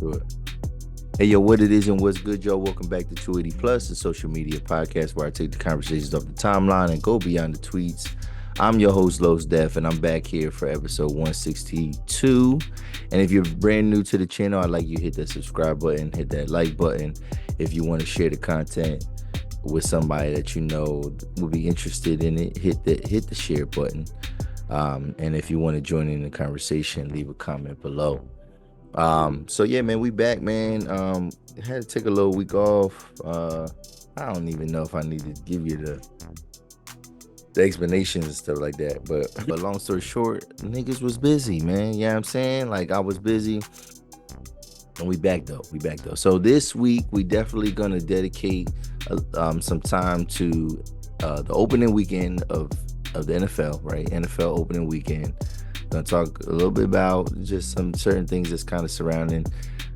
into it. Hey, yo, what it is and what's good, y'all? Welcome back to 280 Plus, the social media podcast where I take the conversations off the timeline and go beyond the tweets. I'm your host, Los Def, and I'm back here for episode 162. And if you're brand new to the channel, I'd like you to hit that subscribe button, hit that like button. If you want to share the content with somebody that you know will be interested in it, hit the share button. And if you want to join in the conversation, leave a comment below. So yeah, man, we back, man. Had to take a little week off. I don't even know if I need to give you the explanations and stuff like that. But long story short, niggas was busy, man. You know what I'm saying? Like I was busy. And we back though. So this week we definitely gonna dedicate some time to the opening weekend of the NFL, right? NFL opening weekend. Gonna talk a little bit about just some certain things that's kind of surrounding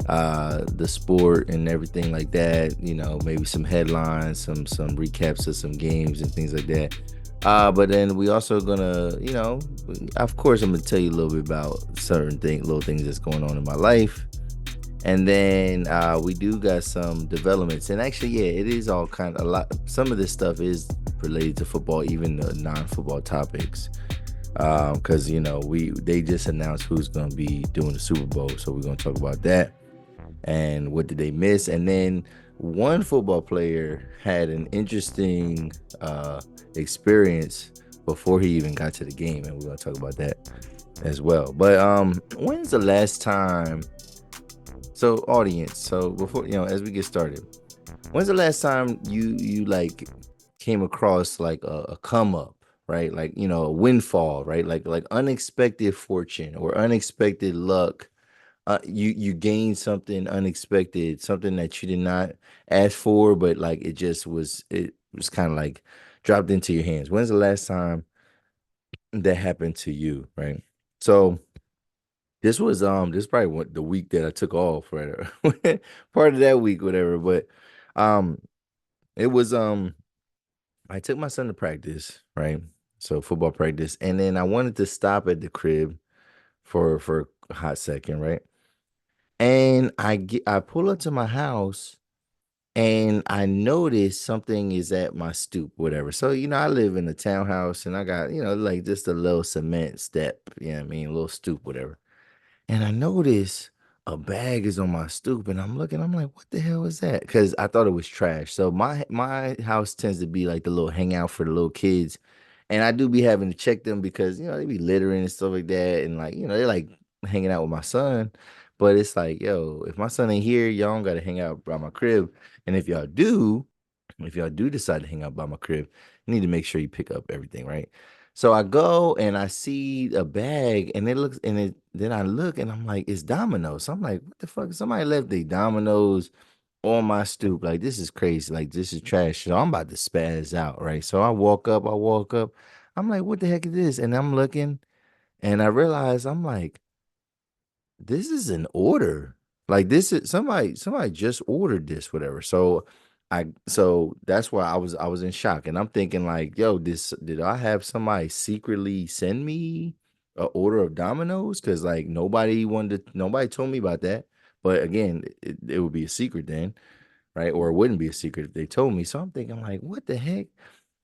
the sport and everything like that. You know, maybe some headlines, some recaps of some games and things like that. But then we also gonna, you know, of course I'm gonna tell you a little bit about certain things, little things that's going on in my life. And then we do got some developments. And actually, yeah, it is all kind of a lot. Some of this stuff is related to football, even the non-football topics. Because you know they just announced who's gonna be doing the Super Bowl, so we're gonna talk about that and what did they miss. And then one football player had an interesting experience before he even got to the game, and we're gonna talk about that as well. But when's the last time? So audience, so before as we get started, when's the last time you like came across like a come up, right? Like, a windfall, right? Like unexpected fortune or unexpected luck. You gained something unexpected, something that you did not ask for, but like it was kind of like dropped into your hands. When's the last time that happened to you, right? So this is probably the week that I took off, right? Part of that week, whatever. But um it was I took my son to practice, right? So football practice, and then I wanted to stop at the crib for a hot second, right? And I pull up to my house and I notice something is at my stoop, whatever. So, I live in a townhouse and I got, like just a little cement step, I mean, a little stoop, whatever. And I notice a bag is on my stoop, and I'm looking. I'm like, "What the hell is that?" Because I thought it was trash. So my house tends to be like the little hangout for the little kids, and I do be having to check them because they be littering and stuff like that, and like they're like hanging out with my son. But it's like, yo, if my son ain't here, y'all don't gotta hang out by my crib. And if y'all do decide to hang out by my crib, you need to make sure you pick up everything, right? So I go and I see a bag and then I look and I'm like, it's Domino's. So I'm like, what the fuck? Somebody left the Domino's on my stoop. Like, this is crazy. Like, this is trash. So I'm about to spaz out, right? So I walk up. I'm like, what the heck is this? And I'm looking and I realize I'm like, this is an order. Like this is somebody just ordered this, whatever. So that's why I was in shock. And I'm thinking like, yo, this did I have somebody secretly send me a order of Domino's? Cause like nobody told me about that. But again, it would be a secret then, right? Or it wouldn't be a secret if they told me. So I'm thinking like, what the heck?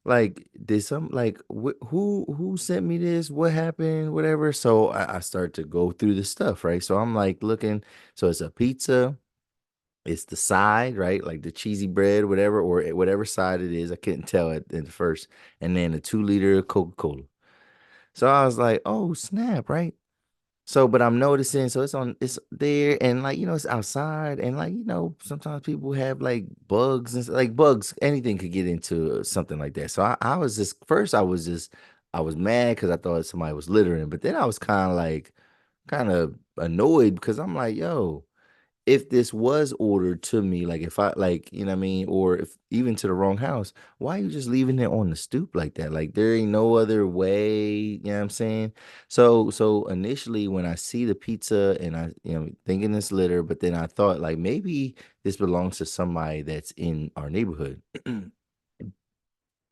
Like, did some like who sent me this? What happened? Whatever. So I start to go through the stuff, right? So I'm like looking. So it's a pizza. It's the side, right? Like the cheesy bread, whatever, or whatever side it is. I couldn't tell at first. And then a 2 liter Coca-Cola. So I was like, oh snap, right? So, but I'm noticing, so it's there, and like it's outside, and like sometimes people have like bugs and like bugs, anything could get into something like that. So I was just first, I was mad because I thought somebody was littering, but then I was kind of annoyed because I'm like, yo, if this was ordered to me, like if I like, what I mean, or if even to the wrong house, why are you just leaving it on the stoop like that? Like there ain't no other way, you know what I'm saying? So initially when I see the pizza and I, thinking it's litter, but then I thought like maybe this belongs to somebody that's in our neighborhood.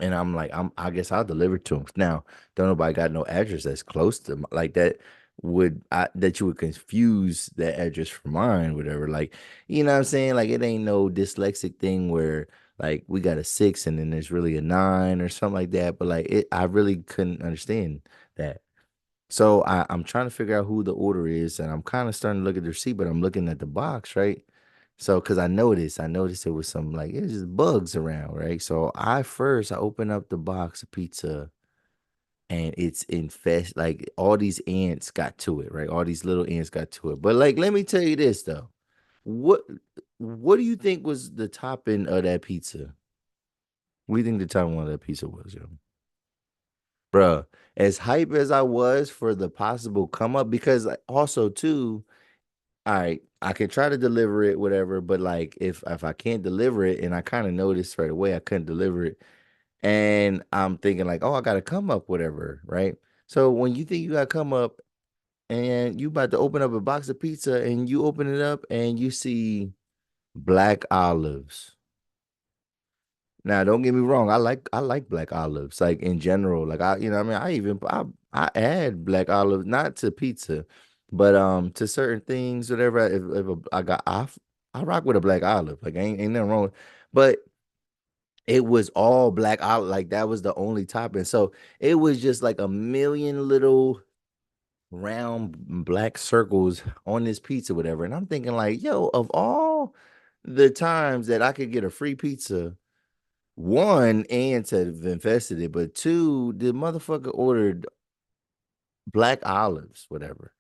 And I'm like, I guess I'll deliver to him. Now, don't nobody got no address that's close to like that. that you would confuse that address for mine, whatever. Like, you know what I'm saying? Like, it ain't no dyslexic thing where like we got a 6 and then there's really a 9 or something like that. But like I really couldn't understand that. So I'm trying to figure out who the order is, and I'm kind of starting to look at the receipt, but I'm looking at the box, right? So because I noticed it was some like it was just bugs around, right? So I open up the box of pizza and it's infest like all these ants got to it, right? All these little ants got to it. But like, let me tell you this though. What what do you think was the topping of that pizza? What do you think the topping of that pizza was, yo? Bruh, as hype as I was for the possible come up, because like, also too, all right, I can try to deliver it, whatever, but like if I can't deliver it, and I kind of noticed right away I couldn't deliver it, and I'm thinking like, oh, I gotta come up, whatever, right? So when you think you gotta come up and you about to open up a box of pizza and you open it up and you see black olives. Now, don't get me wrong. I like black olives, like in general. Like I mean, I add black olives not to pizza, but to certain things, whatever. I rock with a black olive. Like ain't nothing wrong. But it was all black olive. Like that was the only topping. So it was just like a million little round black circles on this pizza, whatever. And I'm thinking like, yo, of all the times that I could get a free pizza. One, ants have infested it, but two, the motherfucker ordered black olives, whatever.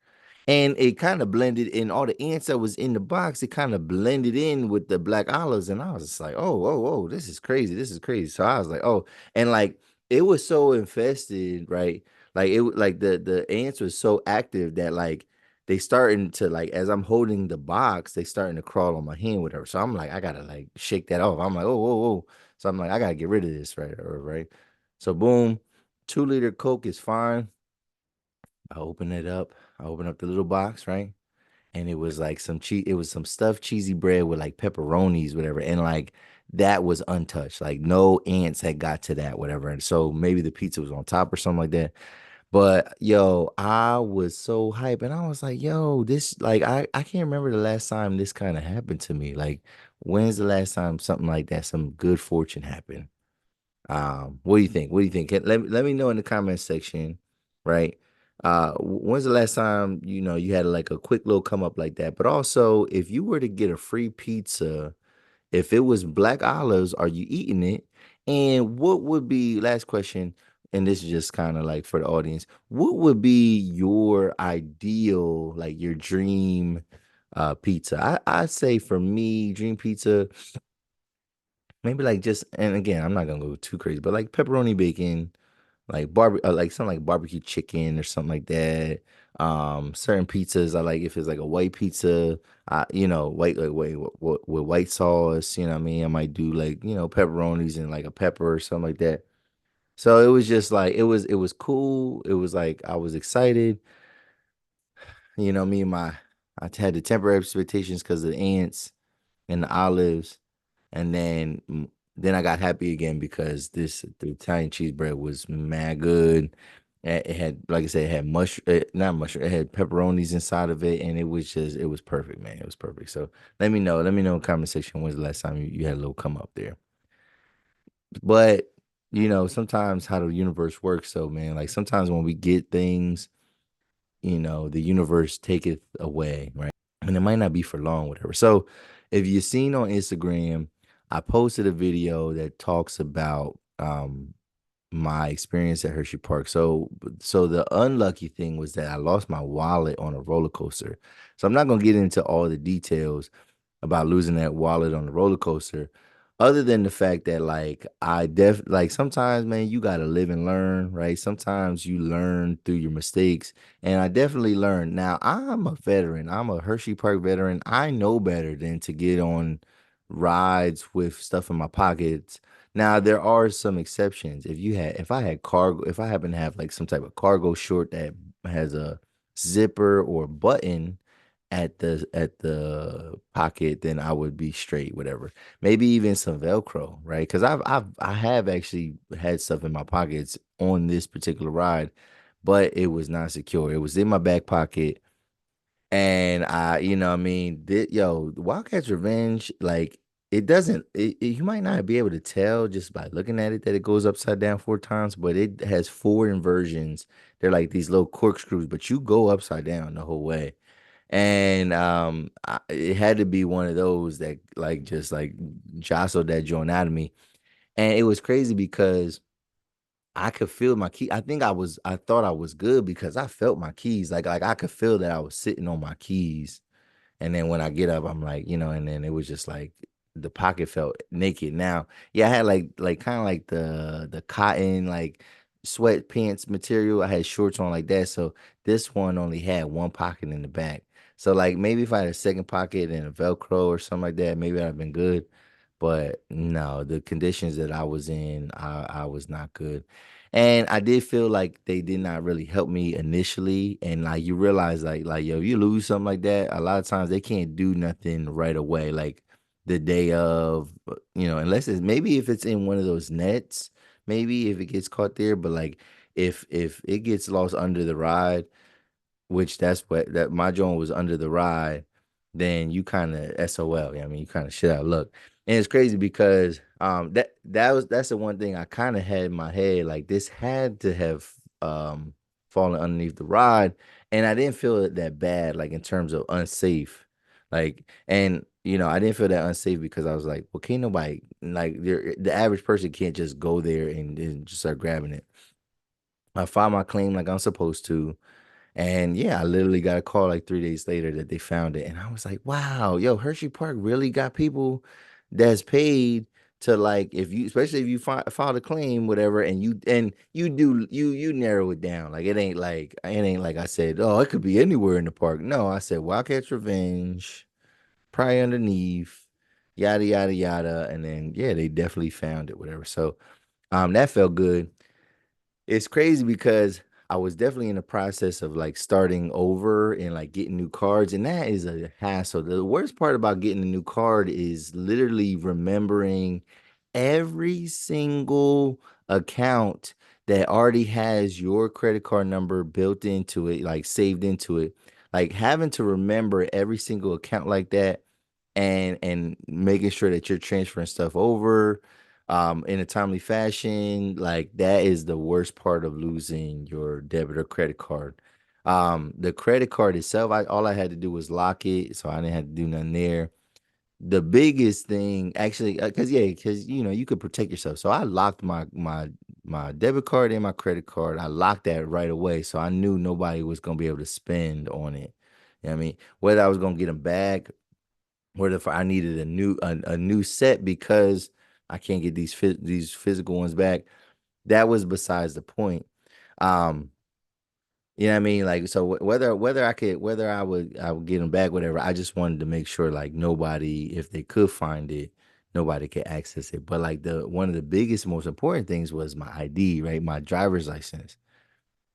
And it kind of blended in all the ants that was in the box, it kind of blended in with the black olives. And I was just like, oh, this is crazy. This is crazy. So I was like, oh, and like it was so infested, right? Like like the ants was so active that like they starting to like as I'm holding the box, they starting to crawl on my hand, whatever. So I'm like, I gotta like shake that off. I'm like, oh, whoa, whoa. So I'm like, I gotta get rid of this, right? Right. So boom, 2 liter Coke is fine. I open it up. I open up the little box, right? And it was like some cheese, it was some stuffed cheesy bread with like pepperonis, whatever. And like that was untouched. Like no ants had got to that, whatever. And so maybe the pizza was on top or something like that. But yo, I was so hyped. And I was like, yo, this like I can't remember the last time this kind of happened to me. Like, when's the last time something like that, some good fortune happened? What do you think? What do you think? Let me know in the comment section, right? When's the last time you had like a quick little come up like that? But also, if you were to get a free pizza, if it was black olives, are you eating it? And what would be last question? And this is just kind of like for the audience, what would be your ideal, like your dream pizza? I say for me, dream pizza. Maybe like just and again, I'm not gonna go too crazy, but like pepperoni bacon, like something like barbecue chicken or something like that. Certain pizzas I like if it's like a white pizza, white like white with white sauce. You know what I mean? I might do like pepperonis and like a pepper or something like that. So it was just like it was cool. It was like I was excited. Me and my I had the temporary expectations because of the ants and the olives. And then I got happy again because the Italian cheese bread was mad good. It had, like I said, it had not mushroom, it had pepperonis inside of it, and it was perfect, man. It was perfect. So let me know in the comment section when's the last time you had a little come up there. But sometimes how the universe works, so man, like sometimes when we get things, the universe taketh away, right? And it might not be for long, whatever. So if you've seen on Instagram, I posted a video that talks about my experience at Hersheypark. So the unlucky thing was that I lost my wallet on a roller coaster. So I'm not gonna get into all the details about losing that wallet on the roller coaster, other than the fact that like like sometimes, man, you gotta live and learn, right? Sometimes you learn through your mistakes, and I definitely learned. Now I'm a veteran. I'm a Hershey Park veteran. I know better than to get on rides with stuff in my pockets. Now there are some exceptions. If I happen to have like some type of cargo short that has a zipper or button at the pocket, then I would be straight, whatever. Maybe even some Velcro, right? Because I have actually had stuff in my pockets on this particular ride, but it was not secure. It was in my back pocket. And I mean, Wildcats Revenge, like you might not be able to tell just by looking at it that it goes upside down 4 times, but it has 4 inversions. They're like these little corkscrews, but you go upside down the whole way. And it had to be one of those that like just like jostled that joint out of me. And it was crazy because I could feel my key. I thought I was good because I felt my keys. Like I could feel that I was sitting on my keys. And then when I get up, I'm like, and then it was just like the pocket felt naked. Now, yeah, I had like kind of like the cotton like sweatpants material. I had shorts on like that. So this one only had one pocket in the back. So like maybe if I had a second pocket and a Velcro or something like that, maybe I'd have been good. But no, the conditions that I was in, I was not good. And I did feel like they did not really help me initially. And like you realize like yo, you lose something like that, a lot of times they can't do nothing right away. Like the day of, unless it's maybe if it's in one of those nets, maybe if it gets caught there. But like if it gets lost under the ride, which that's what that my joint was under the ride, then you kind of SOL. I mean, you kind of shit out luck. And it's crazy because that's the one thing I kind of had in my head. Like this had to have fallen underneath the ride, and I didn't feel it that bad, like in terms of unsafe. Like, and I didn't feel that unsafe because I was like, well, can't nobody like the average person can't just go there and just start grabbing it. I filed my claim like I'm supposed to. And yeah, I literally got a call like 3 days later that they found it. And I was like, wow, yo, Hersheypark really got people that's paid to like if you especially if you file a claim, whatever, and you narrow it down. Like it ain't like I said, oh, it could be anywhere in the park. No, I said Wildcats Revenge, probably underneath, yada yada yada. And then yeah, they definitely found it, whatever. So that felt good. It's crazy because I was definitely in the process of like starting over and like getting new cards, and that is a hassle. The worst part about getting a new card is literally remembering every single account that already has your credit card number built into it, like saved into it. Like having to remember every single account like that and making sure that you're transferring stuff over in a timely fashion, like that is the worst part of losing your debit or credit card. The credit card itself, all I had to do was lock it, so I didn't have to do nothing there. The biggest thing, actually, because you could protect yourself. So I locked my debit card and my credit card. I locked that right away, so I knew nobody was gonna be able to spend on it. You know what I mean? Whether I was gonna get them back, whether if I needed a new set because I can't get these physical ones back, that was besides the point. Um, you know what I mean? Like so whether I would get them back, whatever. I just wanted to make sure like nobody, if they could find it, nobody could access it. But like the one of the biggest, most important things was my ID, right? My driver's license.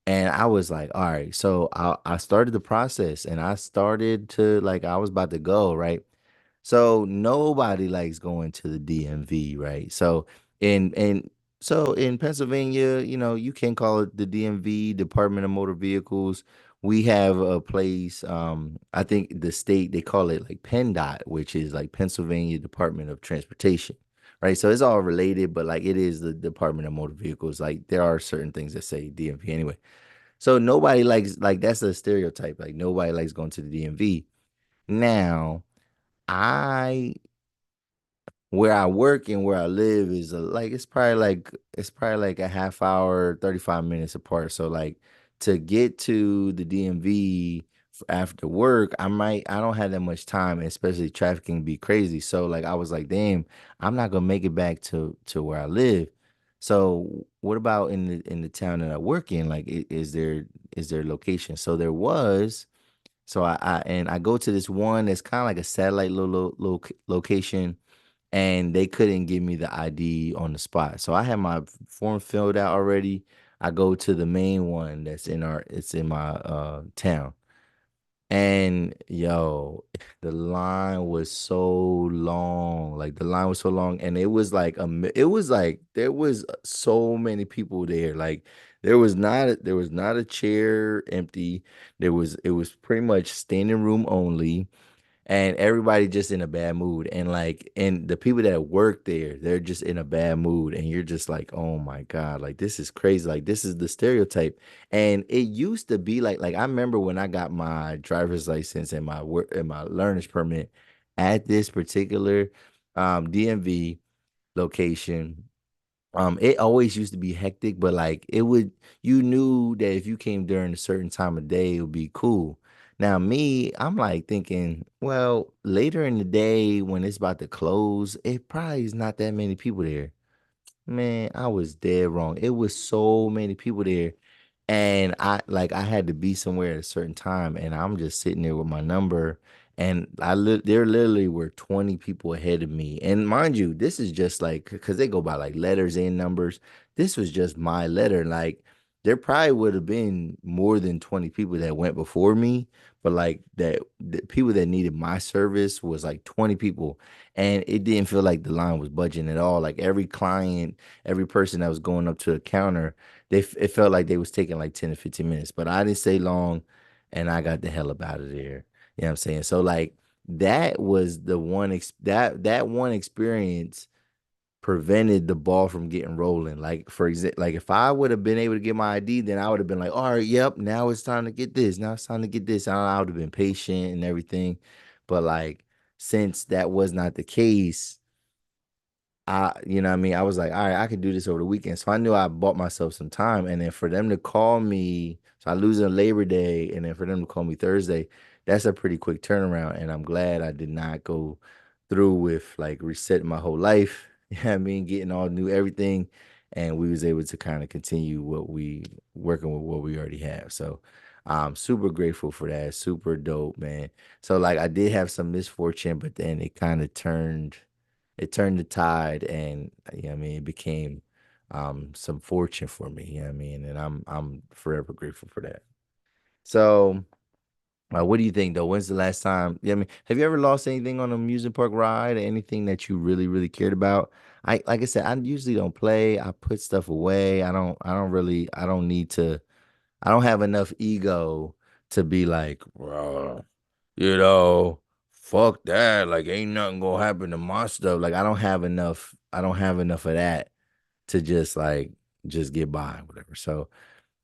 And I was like, all right, so I started the process and I started to like I was about to go, right? So nobody likes going to the DMV, right? So in Pennsylvania, you can call it the DMV, Department of Motor Vehicles. We have a place, I think the state they call it like PennDOT, which is like Pennsylvania Department of Transportation. Right. So it's all related, but like it is the Department of Motor Vehicles. Like there are certain things that say DMV anyway. So nobody likes like that's a stereotype. Like nobody likes going to the DMV. Now, I where I work and where I live is like it's probably like a half hour, 35 minutes apart. So like to get to the DMV after work, I don't have that much time, especially traffic can be crazy. So like I was like, damn, I'm not gonna make it back to where I live. So what about in the town that I work in? Like is there location? So there was. So I go to this one that's kind of like a satellite little location, and they couldn't give me the ID on the spot. So I had my form filled out already. I go to the main one it's in my town. And yo, the line was so long. Like the line was so long, and it was like it was like there was so many people there. Like There was not a chair empty. It was pretty much standing room only, and everybody just in a bad mood, and the people that work there, they're just in a bad mood, and you're just like, oh my God, like this is crazy, like this is the stereotype. And it used to be like I remember when I got my driver's license and my work and my learner's permit at this particular DMV location. It always used to be hectic, but like it would, you knew that if you came during a certain time of day, it would be cool. Now, me, I'm like thinking, well, later in the day when it's about to close, it probably is not that many people there. Man, I was dead wrong. It was so many people there. And I had to be somewhere at a certain time, and I'm just sitting there with my number, and there literally were 20 people ahead of me. And mind you, this is just like because they go by like letters and numbers. This was just my letter. Like there probably would have been more than 20 people that went before me, but like that the people that needed my service was like 20 people, and it didn't feel like the line was budging at all. Like every client, every person that was going up to the counter, it felt like they was taking like 10 to 15 minutes, but I didn't stay long, and I got the hell up out of there. You know what I'm saying? So like that was the that one experience prevented the ball from getting rolling. Like for example, like if I would have been able to get my ID, then I would have been like, all right, yep, now it's time to get this. Now it's time to get this. I would have been patient and everything. But like since that was not the case, you know what I mean? I was like, all right, I could do this over the weekend. So I knew I bought myself some time. And then for them to call me, so I lose on Labor Day, and then for them to call me Thursday, that's a pretty quick turnaround. And I'm glad I did not go through with like resetting my whole life. You know what I mean? Getting all new everything. And we was able to kind of continue working with what we already have. So I'm super grateful for that. Super dope, man. So like I did have some misfortune, but then it turned the tide, and you know what I mean, it became some fortune for me, you know what I mean, and I'm forever grateful for that. So what do you think though? When's the last time? Yeah, I mean, have you ever lost anything on a amusement park ride, or anything that you really, really cared about? I like I said, I usually don't play. I put stuff away. I don't need to. I don't have enough ego to be like, "Bruh, you know, fuck that. Like, ain't nothing gonna happen to my stuff." Like, I don't have enough of that to just like just get by, whatever. So,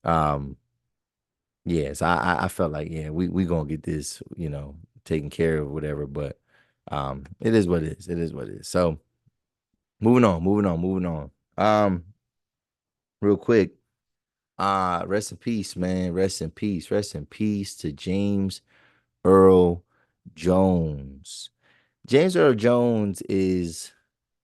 um, yes, I felt like, yeah, we gonna get this, taken care of, whatever. But it is what it is. It is what it is. So moving on. Real quick, rest in peace, man. Rest in peace. Rest in peace to James Earl Jones. James Earl Jones is,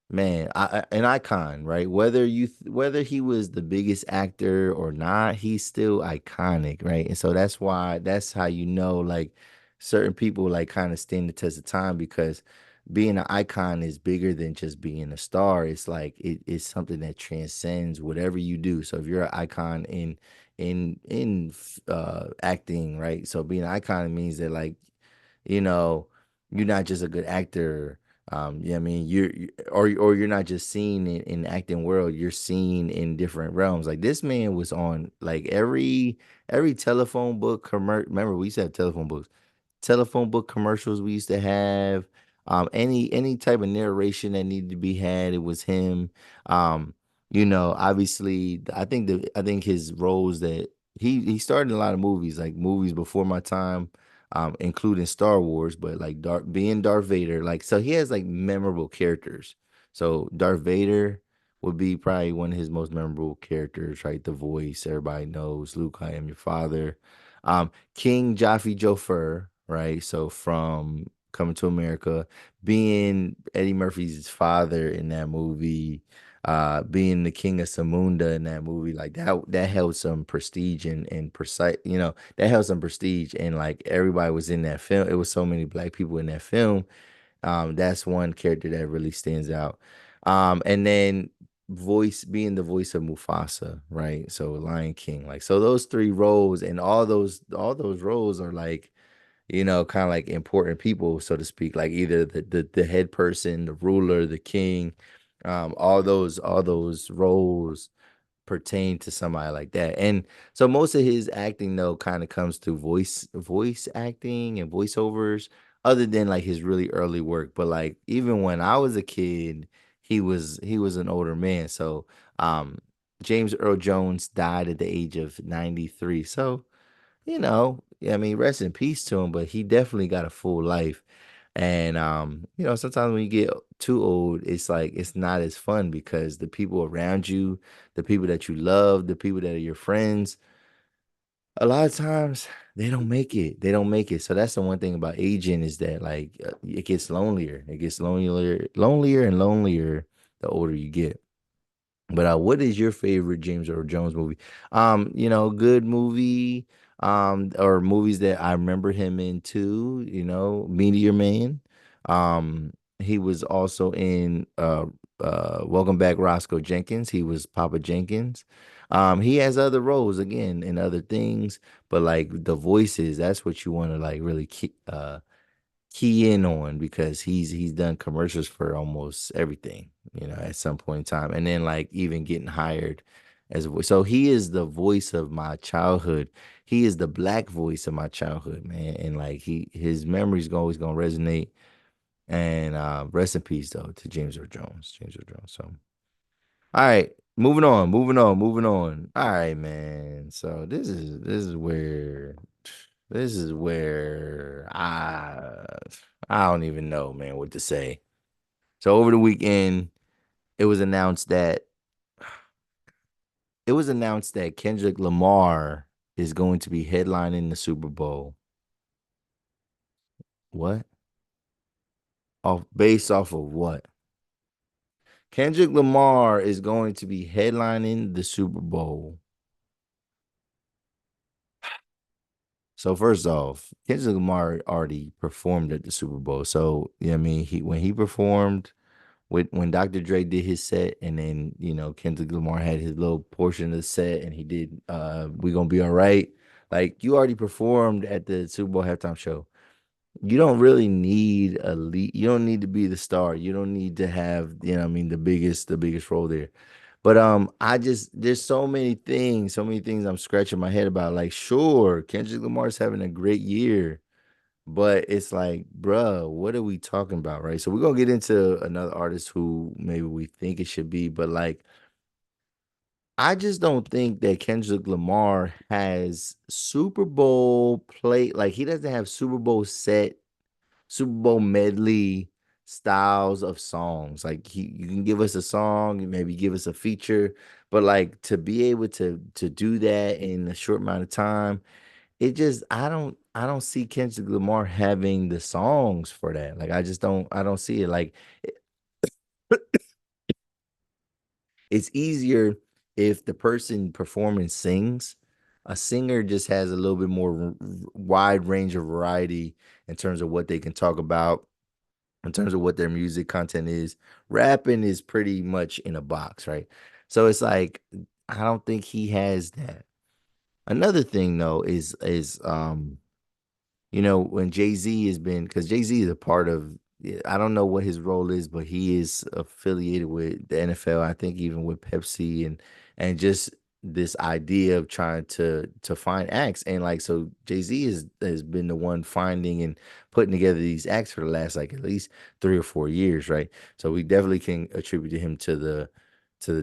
man, an icon, right? Whether he was the biggest actor or not, he's still iconic, right? And so that's how you know like certain people like kind of stand the test of time, because being an icon is bigger than just being a star. It's like it's something that transcends whatever you do. So if you're an icon in acting, right? So being an icon means that like, you know, you're not just a good actor. Yeah, I mean, or you're not just seen in the acting world. You're seen in different realms. Like this man was on like every telephone book commercial. Remember, we used to have telephone books, telephone book commercials we used to have. Any type of narration that needed to be had, it was him. Obviously, I think his roles that he started in a lot of movies, like movies before my time, including Star Wars, but like being Darth Vader, like so he has like memorable characters. So Darth Vader would be probably one of his most memorable characters, right? The voice everybody knows, Luke, I am your father. King Jaffe Joffer, right? So from Coming to America, being Eddie Murphy's father in that movie, being the King of Samunda in that movie, like that held some prestige and precise, that held some prestige, and like everybody was in that film. It was so many black people in that film. That's one character that really stands out. And then being the voice of Mufasa, right? So Lion King, like so those three roles, and all those roles are like, kind of like important people, so to speak, like either the head person, the ruler, the king, all those roles pertain to somebody like that. And so most of his acting though kind of comes through voice acting and voiceovers, other than like his really early work. But like even when I was a kid, he was an older man. So um James Earl Jones died at the age of 93. So, yeah, I mean, rest in peace to him, but he definitely got a full life. And sometimes when you get too old, it's like it's not as fun because the people around you, the people that you love, the people that are your friends, a lot of times they don't make it. They don't make it. So that's the one thing about aging is that like it gets lonelier. It gets lonelier and lonelier the older you get. But what is your favorite James Earl Jones movie? Good movie, or movies that I remember him in too, Meteor Man. He was also in Welcome Back Roscoe Jenkins. He was Papa Jenkins. He has other roles again in other things, but like the voices, that's what you want to like really key in on because he's done commercials for almost everything, at some point in time. And then like even getting hired as a voice. So he is the voice of my childhood. He is the black voice of my childhood, man. And like his memories always gonna resonate. And rest in peace though to James Earl Jones. James Earl Jones. So all right, moving on. All right, man. So this is where I don't even know, man, what to say. So over the weekend, it was announced that Kendrick Lamar is going to be headlining the Super Bowl. What? Based off of what? Kendrick Lamar is going to be headlining the Super Bowl. So first off, Kendrick Lamar already performed at the Super Bowl. So, I mean, when he performed when Dr. Dre did his set, and then Kendrick Lamar had his little portion of the set, and he did "We Gonna Be All Right." Like you already performed at the Super Bowl halftime show. You don't really need a lead. You don't need to be the star. You don't need to have what I mean the biggest role there. But I just there's so many things I'm scratching my head about. Like, sure, Kendrick Lamar's having a great year. But it's like, bruh, what are we talking about, right? So we're gonna get into another artist who maybe we think it should be, but like, I just don't think that Kendrick Lamar has Super Bowl play. Like, he doesn't have Super Bowl medley styles of songs. Like, you can give us a song, and maybe give us a feature, but like to be able to do that in a short amount of time, it just I don't see Kendrick Lamar having the songs for that. Like I don't see it. Like it's easier if the person performing sings. A singer just has a little bit more wide range of variety in terms of what they can talk about, in terms of what their music content is. Rapping is pretty much in a box, right? So it's like I don't think he has that. Another thing though is when Jay Z has been, because Jay Z is a part of, yeah, I don't know what his role is, but he is affiliated with the NFL. I think even with Pepsi and just this idea of trying to find acts, and like so Jay Z has been the one finding and putting together these acts for the last like at least 3 or 4 years, right? So we definitely can attribute him to the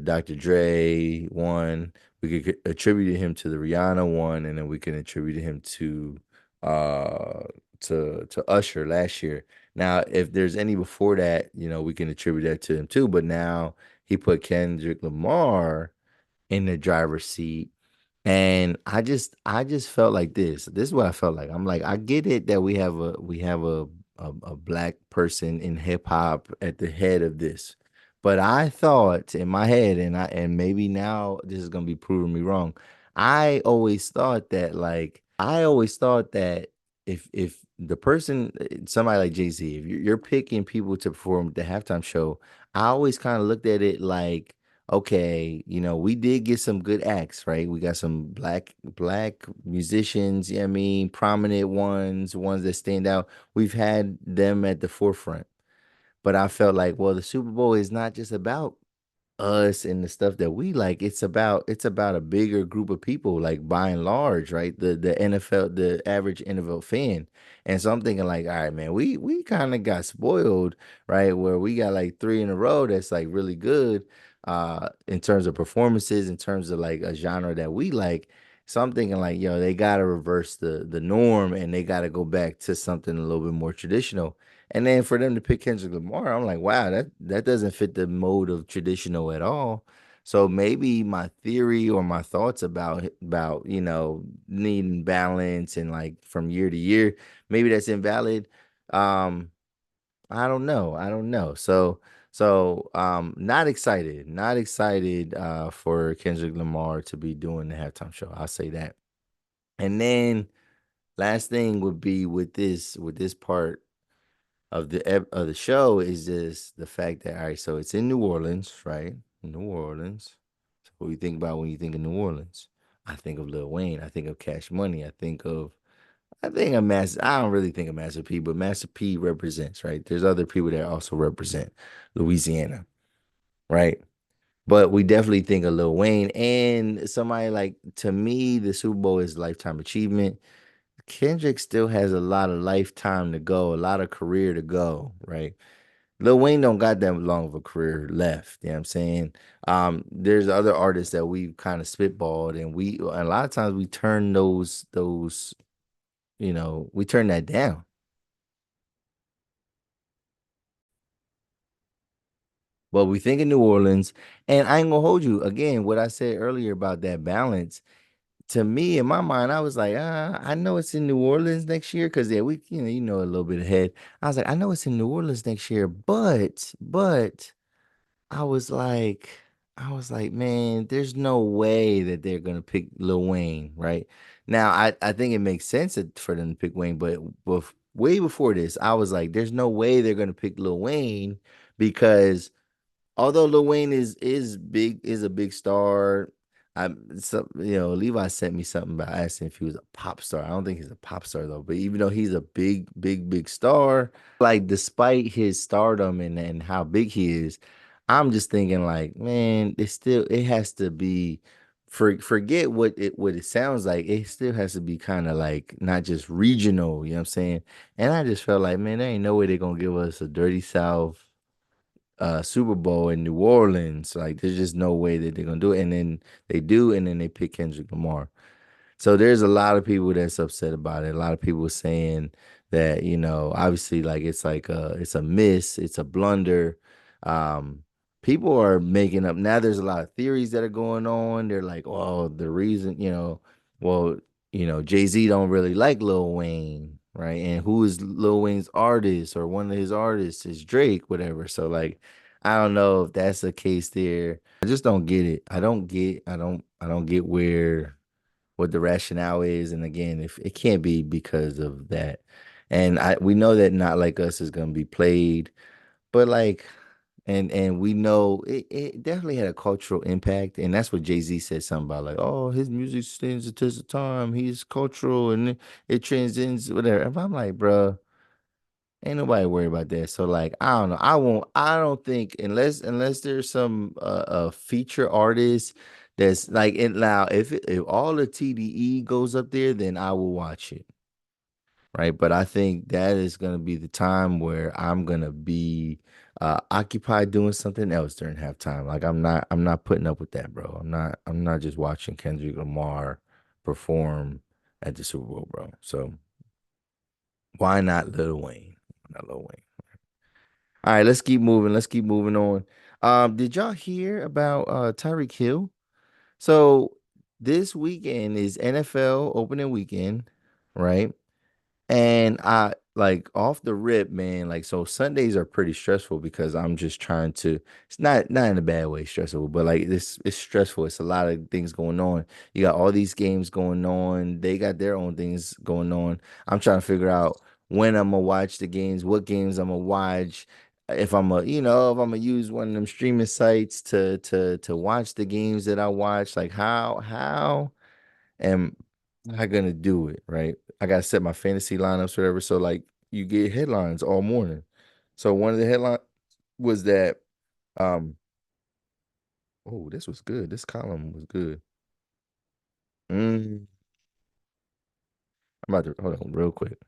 Dr. Dre one. We could attribute him to the Rihanna one, and then we can attribute him uh to Usher last year. Now, if there's any before that, we can attribute that to him too. But now he put Kendrick Lamar in the driver's seat. And I just felt like this. This is what I felt like. I'm like, I get it that we have a black person in hip hop at the head of this. But I thought in my head, and maybe now this is gonna be proving me wrong. I always thought that if the person, somebody like Jay-Z, if you're picking people to perform the halftime show, I always kind of looked at it like, okay, we did get some good acts, right? We got some black musicians, I mean, prominent ones that stand out. We've had them at the forefront. But I felt like, well, the Super Bowl is not just about us and the stuff that we like. It's about a bigger group of people, like by and large, right? The NFL, the average NFL fan. And so I'm thinking like, all right, man, we kind of got spoiled, right? Where we got like three in a row that's like really good in terms of performances, in terms of like a genre that we like. So I'm thinking like, yo, they gotta reverse the norm and they gotta go back to something a little bit more traditional. And then for them to pick Kendrick Lamar, I'm like, wow, that doesn't fit the mode of traditional at all. So maybe my theory or my thoughts about needing balance and like from year to year, maybe that's invalid. Um, I don't know. I don't know. Not excited. Not excited for Kendrick Lamar to be doing the halftime show. I'll say that. And then last thing would be with this part of the show is just the fact that all right, so it's in New Orleans, right? New Orleans. So what do you think about when you think of New Orleans? I think of Lil Wayne. I think of Cash Money. I think of Master. I don't really think of Master P, but Master P represents, right. There's other people that also represent Louisiana, right? But we definitely think of Lil Wayne and somebody like to me, the Super Bowl is lifetime achievement. Kendrick still has a lot of lifetime to go, a lot of career to go, right? Lil Wayne don't got that long of a career left. You know what I'm saying? There's other artists that we've kind of spitballed and a lot of times we turn those, we turn that down. But we think in New Orleans, and I ain't gonna hold you again, what I said earlier about that balance. To me, in my mind, I was like, I know it's in New Orleans next year because yeah, a little bit ahead. I was like, I know it's in New Orleans next year, but I was like, man, there's no way that they're gonna pick Lil Wayne, right? Now, I think it makes sense for them to pick Wayne, but way before this, I was like, there's no way they're gonna pick Lil Wayne because although Lil Wayne is a big star. Levi sent me something about asking if he was a pop star. I don't think he's a pop star though, but even though he's a big star, like despite his stardom and how big he is, I'm just thinking like, man, it has to be forget what it sounds like. It still has to be kind of like not just regional, you know what I'm saying? And I just felt like, man, there ain't no way they're gonna give us a Dirty South Super Bowl in New Orleans. Like, there's just no way that they're gonna do it. And then they do, and then they pick Kendrick Lamar. So there's a lot of people that's upset about it. A lot of people saying that, obviously like it's a miss, it's a blunder. People are making up now there's a lot of theories that are going on. They're like, oh, the reason, well, Jay-Z don't really like Lil Wayne, right? And who is Lil Wayne's artist or one of his artists is Drake, whatever. So like I don't know if that's the case there. I just don't get it. I don't get where what the rationale is. And again, if it can't be because of that. And we know that Not Like Us is gonna be played, but like and we know it definitely had a cultural impact. And that's what Jay-Z said something about like, oh, his music stands the test of time. He's cultural and it transcends whatever. And I'm like, bro, ain't nobody worried about that. So like, I don't know. I don't think unless there's some feature artist that's like now if all the TDE goes up there, then I will watch it. Right. But I think that is gonna be the time where I'm gonna be occupied doing something else during halftime. Like I'm not putting up with that, bro. I'm not just watching Kendrick Lamar perform at the Super Bowl, bro. So why not Lil Wayne? Not Lil Wayne. All right, let's keep moving. Let's keep moving on. Did y'all hear about Tyreek Hill? So this weekend is NFL opening weekend, right? And I like off the rip, man. Like, so Sundays are pretty stressful because I'm just trying to. It's not in a bad way stressful, but like this, it's stressful. It's a lot of things going on. You got all these games going on. They got their own things going on. I'm trying to figure out when I'm gonna watch the games, what games I'm gonna watch. If I'm gonna use one of them streaming sites to watch the games that I watch. Like, how am I gonna do it, right? I gotta set my fantasy lineups, whatever. So like you get headlines all morning. So one of the headlines was that um Oh, this was good. This column was good. Mm, I'm about to hold on real quick.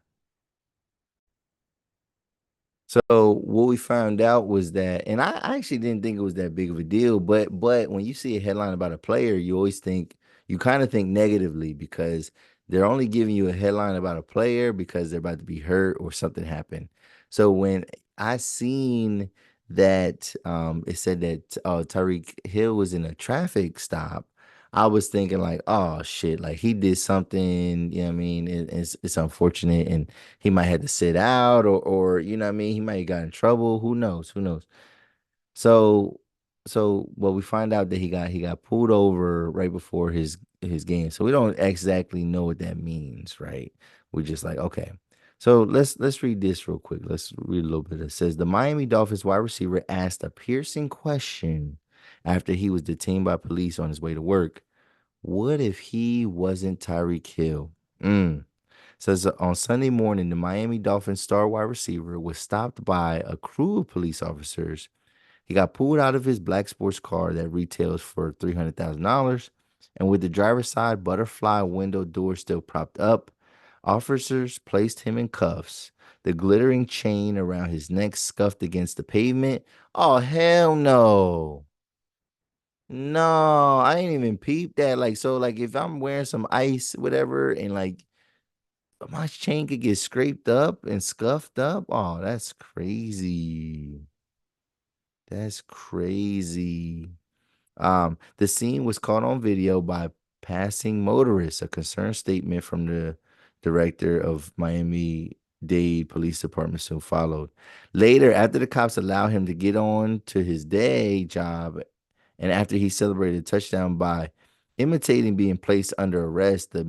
So what we found out was that, and I actually didn't think it was that big of a deal, but when you see a headline about a player, you always think you kind of think negatively because they're only giving you a headline about a player because they're about to be hurt or something happened. So when I seen that it said that Tyreek Hill was in a traffic stop, I was thinking like, oh shit, like he did something, you know what I mean? It's unfortunate and he might have to sit out or you know what I mean, he might have got in trouble. Who knows? Who knows? So well we find out that he got pulled over right before his game. So we don't exactly know what that means, right? We're just like, okay. So let's read this real quick. Let's read a little bit. It says the Miami Dolphins wide receiver asked a piercing question after he was detained by police on his way to work. What if he wasn't Tyreek Hill? Mm. Says on Sunday morning, the Miami Dolphins star wide receiver was stopped by a crew of police officers. He got pulled out of his black sports car that retails for $300,000. And with the driver's side butterfly window door still propped up, officers placed him in cuffs, the glittering chain around his neck scuffed against the pavement. Oh, hell no. No, I ain't even peeped that. Like, so, like, if I'm wearing some ice, whatever, and like my chain could get scraped up and scuffed up. Oh, that's crazy. That's crazy. The scene was caught on video by passing motorists. A concerned statement from the director of Miami-Dade Police Department soon followed. Later, after the cops allowed him to get on to his day job, and after he celebrated a touchdown by imitating being placed under arrest, the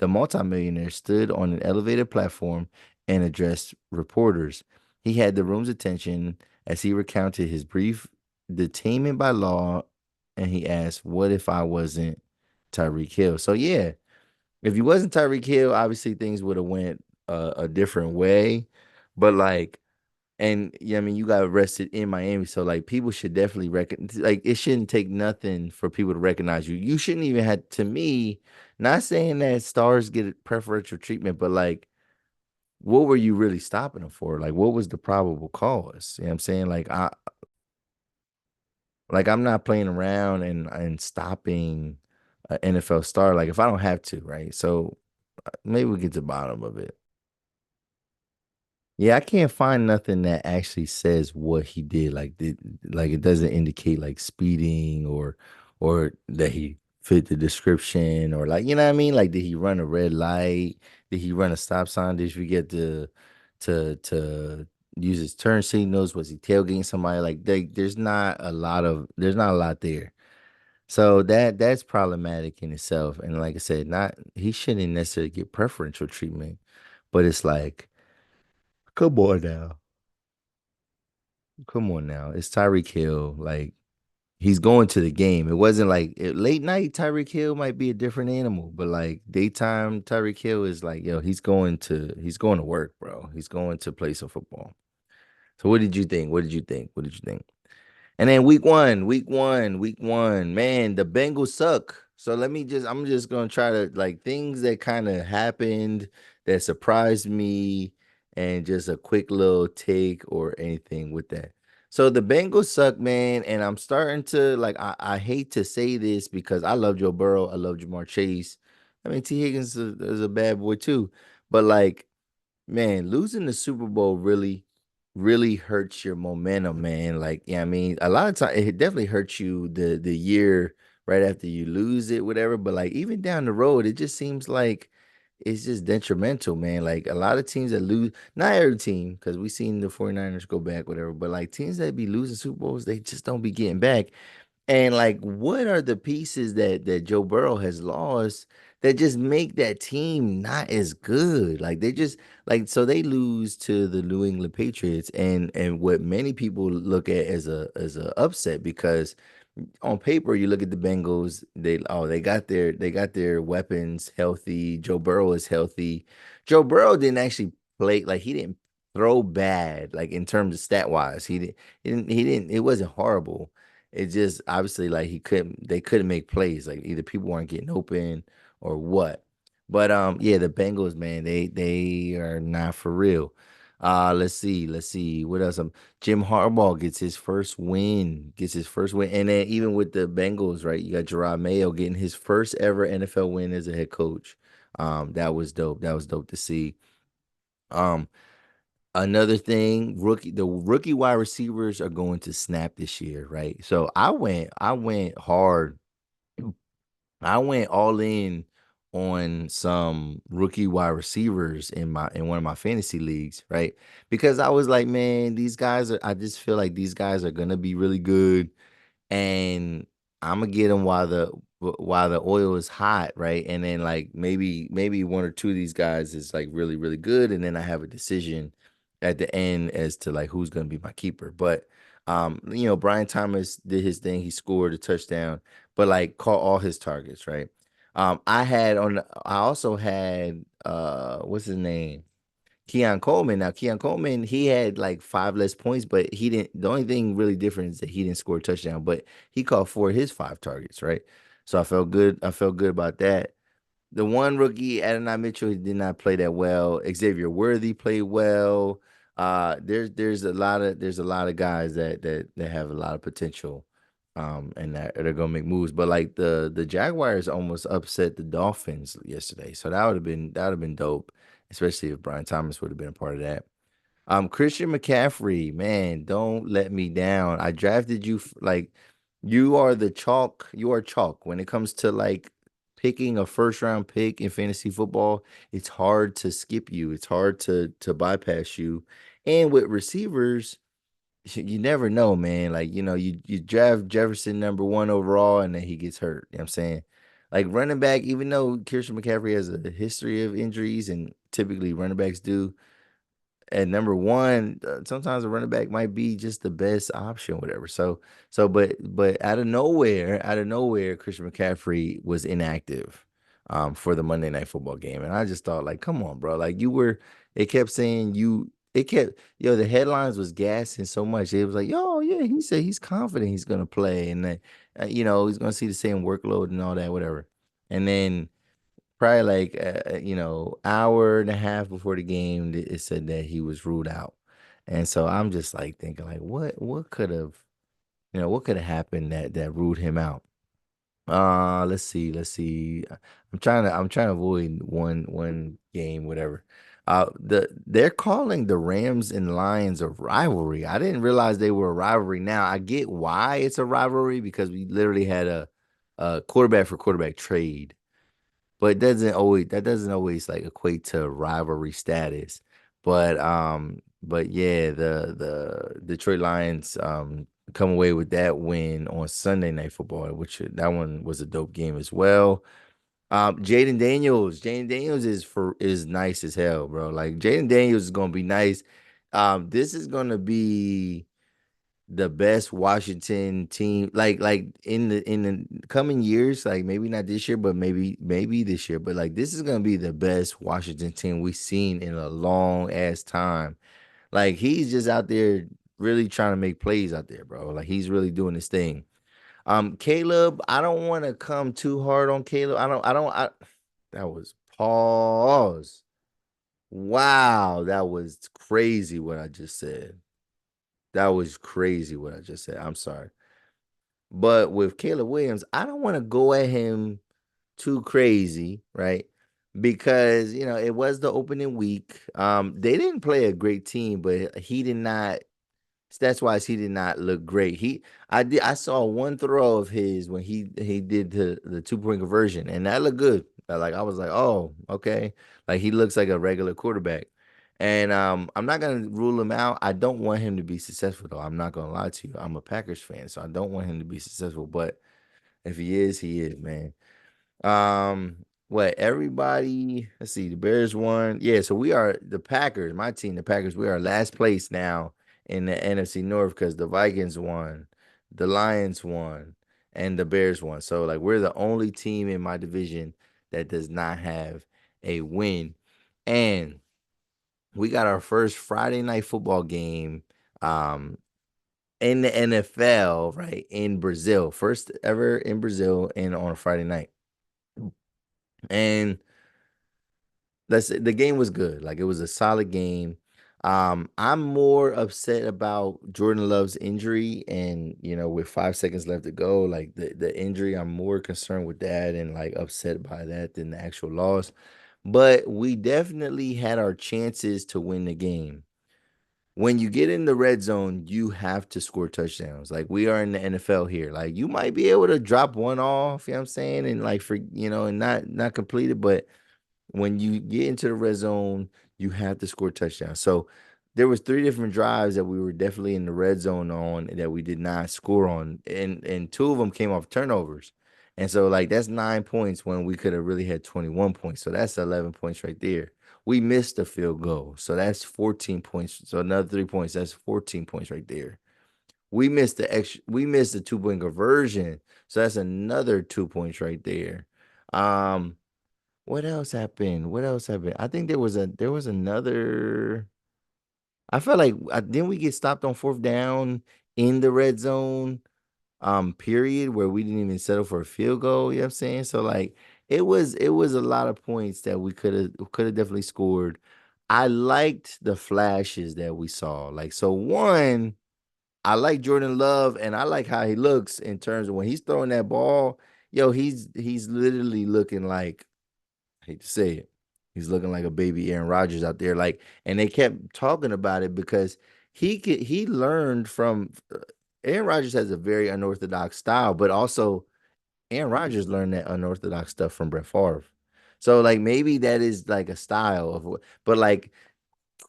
multimillionaire stood on an elevated platform and addressed reporters. He had the room's attention as he recounted his brief detainment by law, and he asked, "What if I wasn't Tyreek Hill?" So yeah, if he wasn't Tyreek Hill, obviously things would have went a different way. But like, and yeah, I mean, you got arrested in Miami, so like people should definitely recognize. Like, it shouldn't take nothing for people to recognize you. You shouldn't even have. To me, not saying that stars get preferential treatment, but like, what were you really stopping them for? Like, what was the probable cause? You know what I'm saying? Like I'm not playing around and stopping an NFL star. Like if I don't have to, right? So maybe we get to the bottom of it. Yeah, I can't find nothing that actually says what he did. Like it doesn't indicate like speeding or that he fit the description or like you know what I mean? Like did he run a red light? Did he run a stop sign? Did he forget to use his turn signals? Was he tailgating somebody? Like there's not a lot there. So that's problematic in itself. And like I said, not he shouldn't necessarily get preferential treatment, but it's like, come on now. Come on now. It's Tyreek Hill. Like he's going to the game. It wasn't like late night Tyreek Hill might be a different animal, but like daytime Tyreek Hill is like, yo, he's going to work, bro. He's going to play some football. So what did you think? What did you think? What did you think? And then week one, man, the Bengals suck. So I'm just gonna try to like things that kind of happened that surprised me and just a quick little take or anything with that. So the Bengals suck, man, and I'm starting to like I hate to say this because I love Joe Burrow, I love Jamar Chase. I mean T. Higgins is a bad boy too, but like man, losing the Super Bowl really hurts your momentum, man. Like, yeah, I mean, a lot of time it definitely hurts you the year right after you lose it, whatever. But like even down the road, it just seems like it's just detrimental, man. Like a lot of teams that lose, not every team, because we've seen the 49ers go back, whatever, but like teams that be losing Super Bowls, they just don't be getting back. And like, what are the pieces that Joe Burrow has lost that just make that team not as good? Like they just like so they lose to the New England Patriots and what many people look at as a upset because on paper you look at the Bengals, they got their weapons healthy. Joe Burrow is healthy. Joe Burrow didn't actually play like he didn't throw bad like in terms of stat wise. He didn't it wasn't horrible. it just obviously like they couldn't make plays. Like either people weren't getting open or what. But yeah, the Bengals, man, they are not for real. Let's see what else. Jim Harbaugh gets his first win, and then even with the Bengals, right? You got Gerard Mayo getting his first ever NFL win as a head coach. That was dope. That was dope to see. Um, Another thing, the rookie wide receivers are going to snap this year, right? So I went hard. I went all in on some rookie wide receivers in one of my fantasy leagues, right? Because I was like, man, I just feel like these guys are gonna be really good, and I'm gonna get them while the oil is hot, right? And then like maybe one or two of these guys is like really really good, and then I have a decision at the end as to like who's gonna be my keeper. But Brian Thomas did his thing. He scored a touchdown, but like caught all his targets, right? I also had what's his name? Keon Coleman. Now, Keon Coleman, he had like five less points, but he didn't. The only thing really different is that he didn't score a touchdown, but he caught four of his five targets, right? So I felt good. I felt good about that. The one rookie, Adonai Mitchell, he did not play that well. Xavier Worthy played well. There's a lot of guys that have a lot of potential, and that they're gonna make moves. But like the Jaguars almost upset the Dolphins yesterday, so that would have been dope, especially if Brian Thomas would have been a part of that. Christian McCaffrey, man, don't let me down. I drafted you like you are the chalk. You are chalk when it comes to like picking a first round pick in fantasy football. It's hard to skip you. It's hard to bypass you. And with receivers, you never know, man. Like you draft Jefferson number one overall, and then he gets hurt. You know what I'm saying? Like running back, even though Christian McCaffrey has a history of injuries, and typically running backs do at number one, sometimes a running back might be just the best option, whatever. But out of nowhere, Christian McCaffrey was inactive for the Monday Night Football game, and I just thought, like, come on, bro, like you were. It kept saying you. It kept, the headlines was gassing so much. It was like, yo, yeah, he said he's confident he's gonna play, and that, he's gonna see the same workload and all that, whatever. And then probably like hour and a half before the game it said that he was ruled out, and so I'm just like thinking like what could have what could have happened that ruled him out. Let's see. I'm trying to avoid one game, whatever. They're calling the Rams and Lions a rivalry. I didn't realize they were a rivalry. Now I get why it's a rivalry because we literally had a quarterback for quarterback trade, but that doesn't always like equate to rivalry status. But yeah, the Detroit Lions come away with that win on Sunday Night Football, which that one was a dope game as well. Jaden Daniels is nice as hell, bro. Like Jaden Daniels is gonna be nice. This is gonna be the best Washington team, like in the coming years, like maybe not this year, but maybe this year, but like this is gonna be the best Washington team we've seen in a long ass time. Like he's just out there really trying to make plays out there, bro. Like he's really doing his thing. Caleb, I don't want to come too hard on Caleb. That was pause. Wow, that was crazy what I just said. That was crazy what I just said. I'm sorry. But with Caleb Williams, I don't want to go at him too crazy, right? Because, it was the opening week. They didn't play a great team, but he did not stats wise, he did not look great. I saw one throw of his when he did the 2 point conversion, and that looked good. Like I was like, oh, okay. Like he looks like a regular quarterback. And I'm not gonna rule him out. I don't want him to be successful though. I'm not gonna lie to you. I'm a Packers fan, so I don't want him to be successful. But if he is, man. What everybody? Let's see. The Bears won. Yeah, so we are the Packers. My team, the Packers. We are last place now in the NFC North because the Vikings won, the Lions won, and the Bears won. So like we're the only team in my division that does not have a win, and we got our first Friday night football game. Um, in the NFL, right? In Brazil, first ever in Brazil, and on a Friday night. And the game was good. Like it was a solid game. I'm more upset about Jordan Love's injury, and with 5 seconds left to go, like the injury, I'm more concerned with that and like upset by that than the actual loss. But we definitely had our chances to win the game. When you get in the red zone, you have to score touchdowns. Like we are in the NFL here. Like you might be able to drop one off, you know what I'm saying? And like and not complete it, but when you get into the red zone, you have to score touchdowns. So there was three different drives that we were definitely in the red zone on that we did not score on, and two of them came off turnovers. And so like that's 9 points when we could have really had 21 points. So that's 11 points right there. We missed a field goal. So that's 14 points. So another 3 points, that's 14 points right there. We missed the 2 point conversion. So that's another 2 points right there. Um what else happened? What else happened? I think there was another. I felt like didn't we get stopped on fourth down in the red zone period where we didn't even settle for a field goal, you know what I'm saying? So like it was a lot of points that we could have definitely scored. I liked the flashes that we saw. Like so one, I like Jordan Love and I like how he looks in terms of when he's throwing that ball. Yo, he's literally looking like, hate to say it, he's looking like a baby Aaron Rodgers out there. Like, and they kept talking about it because he learned from Aaron Rodgers has a very unorthodox style, but also Aaron Rodgers learned that unorthodox stuff from Brett Favre. So like maybe that is like a style of but like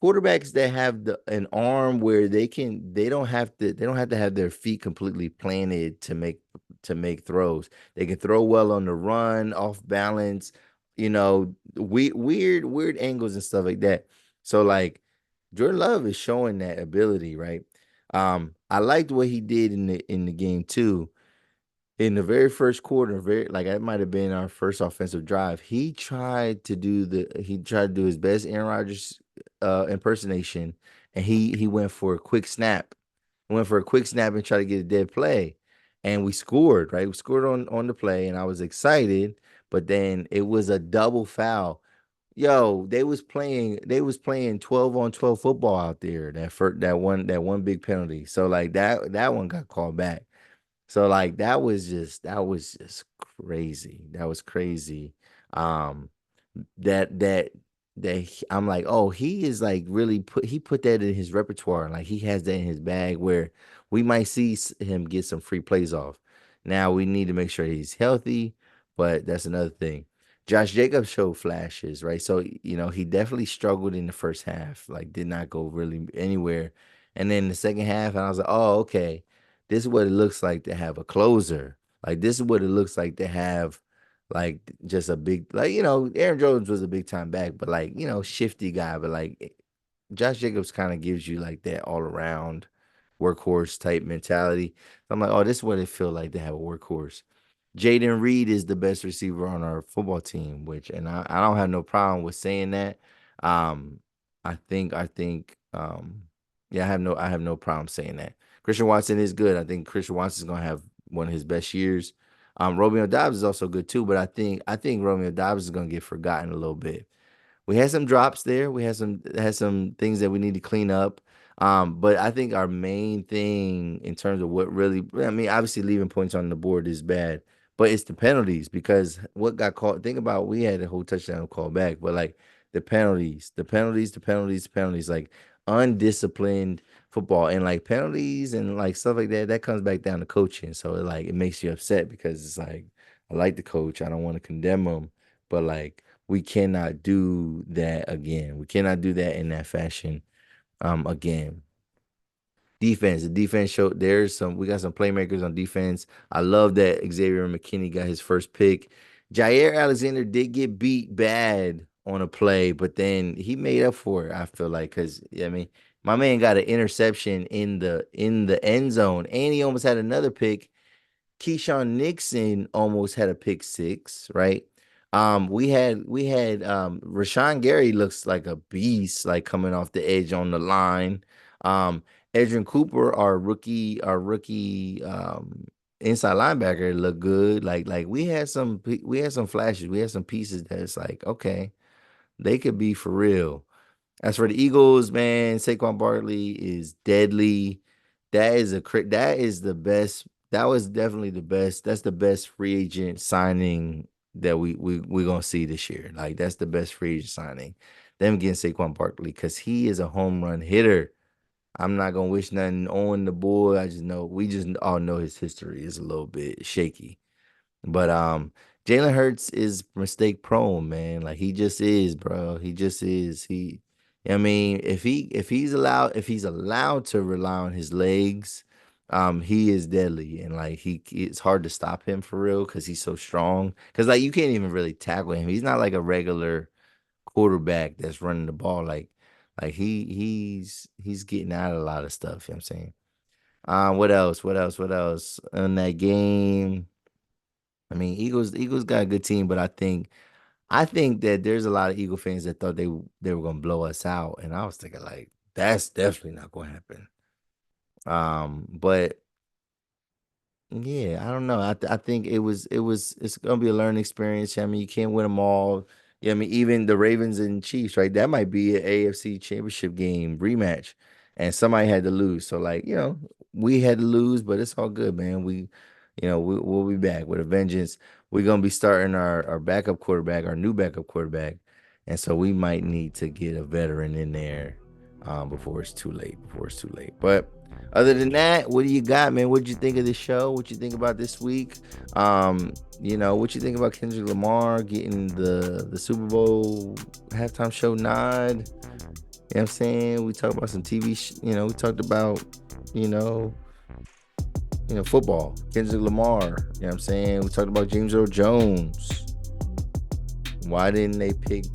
quarterbacks that have an arm where they don't have to have their feet completely planted to make throws. They can throw well on the run, off balance, weird angles and stuff like that. So like Jordan Love is showing that ability, right? I liked what he did in the game too in the very first quarter, very like that might have been our first offensive drive. He tried to do his best Aaron Rodgers impersonation, and he went for a quick snap. Went for a quick snap and tried to get a dead play, and we scored. Right, we scored on the play, and I was excited. But then it was a double foul. Yo, they was playing 12 on 12 football out there. That one big penalty. So like that one got called back. So like that was just crazy. That was crazy. Um that that I'm like, oh, he is like really put that in his repertoire. Like he has that in his bag where we might see him get some free plays off. Now we need to make sure he's healthy, but that's another thing. Josh Jacobs showed flashes, right? So, he definitely struggled in the first half, like did not go really anywhere. And then the second half, and I was like, oh, okay, this is what it looks like to have a closer. Like this is what it looks like to have like just a big like Aaron Jones was a big time back, but like shifty guy, but like Josh Jacobs kind of gives you like that all around workhorse type mentality. So I'm like, oh, this is what it feel like to have a workhorse. Jaden Reed is the best receiver on our football team, which and I don't have no problem with saying that. Um, I think yeah, I have no problem saying that. Christian Watson is good. I think Christian Watson is gonna have one of his best years. Romeo Dobbs is also good too, but I think Romeo Dobbs is gonna get forgotten a little bit. We had some drops there. We had some things that we need to clean up. But I think our main thing in terms of what really, I mean, obviously leaving points on the board is bad, but it's the penalties because what got called. Think about we had a whole touchdown call back, but like the penalties, like undisciplined football and like penalties and like stuff like that. That comes back down to coaching. So it makes you upset because it's like I like the coach. I don't want to condemn him, but like we cannot do that again. We cannot do that in that fashion again. Defense. The defense showed we got some playmakers on defense. I love that Xavier McKinney got his first pick. Jair Alexander did get beat bad on a play, but then he made up for it, I feel like, because I mean, my man got an interception in the end zone, and he almost had another pick. Keyshawn Nixon almost had a pick six, right? We had Rashawn Gary looks like a beast, like coming off the edge on the line. Adrian Cooper, our rookie inside linebacker looked good. Like we had some flashes. We had some pieces that's like, okay, they could be for real. As for the Eagles, man, Saquon Barkley is deadly. That is the best. That was definitely the best. That's the best free agent signing that we're gonna see this year. Like that's the best free agent signing. Them getting Saquon Barkley because he is a home run hitter. I'm not gonna wish nothing on the boy. I just know we just all know his history is a little bit shaky. But Jalen Hurts is mistake prone, man. Like he just is, bro. He just is. I mean, if he's allowed to rely on his legs, he is deadly. And like it's hard to stop him for real because he's so strong. Because like you can't even really tackle him. He's not like a regular quarterback that's running the ball. Like he's getting out of a lot of stuff, you know what I'm saying? What else? What else? What else? In that game. I mean, Eagles got a good team, but I think that there's a lot of Eagle fans that thought they were gonna blow us out, and I was thinking like that's definitely not gonna happen. But yeah, I don't know. I think it's gonna be a learning experience. I mean, you can't win them all. Yeah, I mean, even the Ravens and Chiefs, right? That might be an AFC Championship game rematch, and somebody had to lose. So like, we had to lose, but it's all good, man. We'll be back with a vengeance. We're gonna be starting our backup quarterback, our new backup quarterback, and so we might need to get a veteran in there before it's too late. Before it's too late, but. Other than that, what do you got, man? What did you think of this show? What you think about this week? What you think about Kendrick Lamar getting the Super Bowl halftime show nod? You know what I'm saying? We talked about some TV, we talked about, you know, football. Kendrick Lamar, you know what I'm saying? We talked about James Earl Jones. Why didn't they pick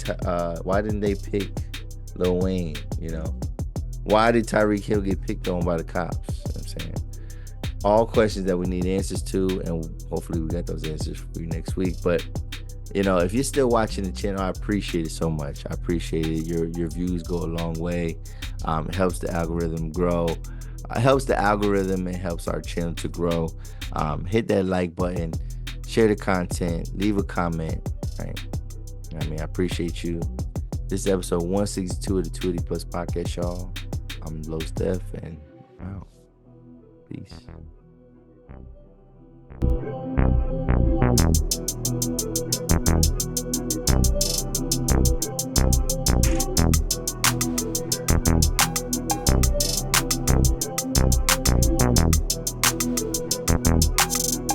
Lil Wayne, Why did Tyreek Hill get picked on by the cops? You know what I'm saying? All questions that we need answers to, and hopefully we get those answers for you next week. But if you're still watching the channel, I appreciate it so much. I appreciate it. Your views go a long way. It helps the algorithm grow. It helps the algorithm and helps our channel to grow. Hit that like button, share the content, leave a comment. Right? I mean, I appreciate you. This is episode 162 of the 280 Plus podcast, y'all. I'm Low Steph, and wow. Peace.